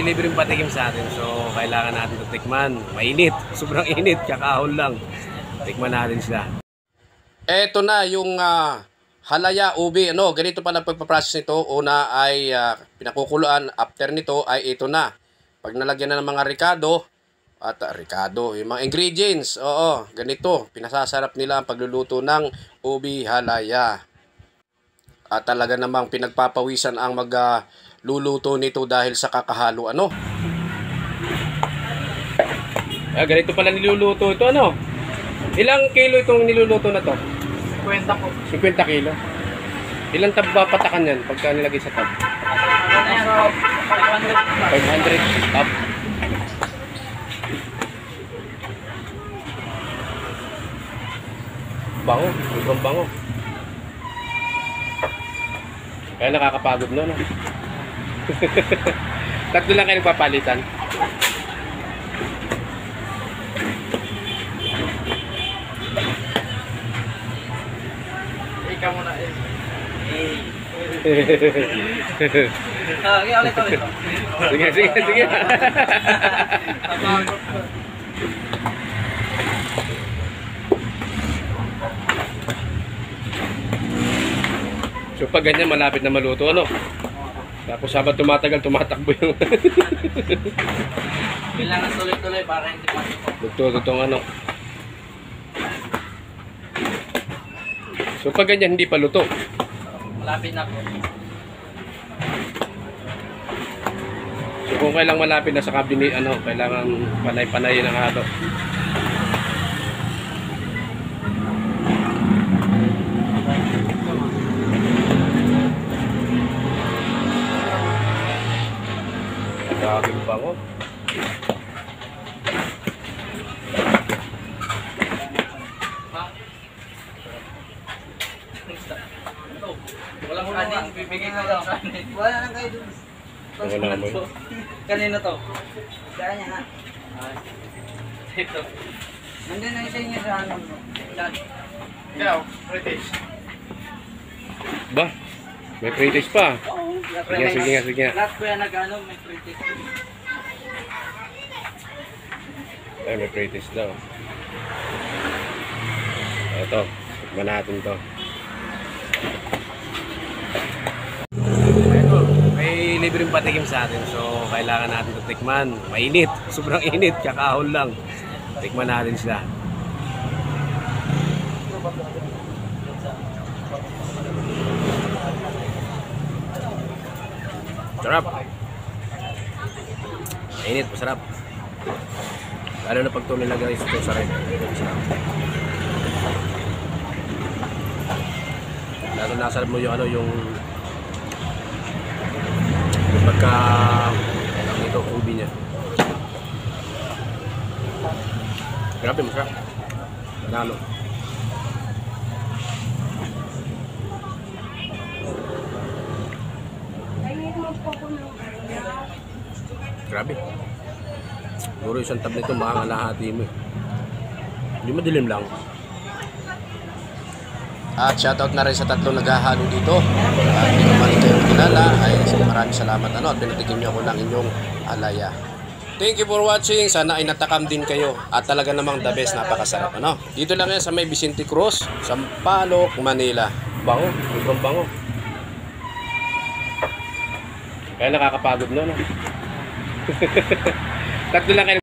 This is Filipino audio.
libreng patikim sa atin. So, kailangan natin ito tikman. Mainit. Sobrang init. Kakahon lang. Tikman natin sila. Eto na yung halaya ubi. Ganito pala pagpaprocess nito. Una ay pinakukuluan. After nito ay ito na. Pag nalagyan na ng mga ricado, yung mga ingredients. Ganito. Pinasasarap nila ang pagluluto ng ubi halaya. At talaga namang pinagpapawisan ang magluluto nito dahil sa kakahalo. Ganito pala niluluto ito. Ilang kilo itong niluluto na to? 50 po. 50 kilo. Ilang tab ba patakan yan pagka nilagay sa tab? 500 tab. Bango. Sobrang bango. Kaya nakakapagod no? Tatlo lang kayo nagpapalitan. Ikaw muna eh. Sige. So pag ganyan malapit na maluto Tapos habang tumatakbo yung Kailangan tuloy-tuloy para hindi matipag. Lutong So pag ganyan hindi pa luto. Malapit na po. So kung kailang malapit na sa kabini, kailangan panay-panay ng halo. Gagawin pa ako. Walang kanin, bibigay ko lang kanin. Wala lang kayo dun. Wala mo. Kanino to? Kaya niya nga. Ito. Nandun na isa niya sa ano. Ikaw, British. Ba? May pre-taste pa. Sige. Lahat ko yan nag-ano, may British. Ay, may pre-taste daw. Ito, tikman natin to. May libreng patikim sa atin. So, kailangan natin ito tikman. Mainit. Sobrang init. Kakahon lang. Tikman natin sila. Sarap. Mainit, masarap. Lalo na pag ito nilagay ito sa red. Sarap. Lalo nasarap mo yung yung pagka ito ubi niya. Grabe, masarap. Lalo. Grabe. Siguro isang tab nito makangalahati mo. Hindi madilim lang. At shoutout na rin sa tatlong naghahalo dito. At hindi naman kayo kilala ay maraming salamat at pinatikim niyo ako ng inyong halaya. Thank you for watching. Sana ay natakam din kayo. At talaga namang the best, napakasarap. Dito lang yan sa may Vicente Cruz, Sampaloc, Manila. Bango, sobrang bango. Kaya nakakapagod Tatlo lang kayo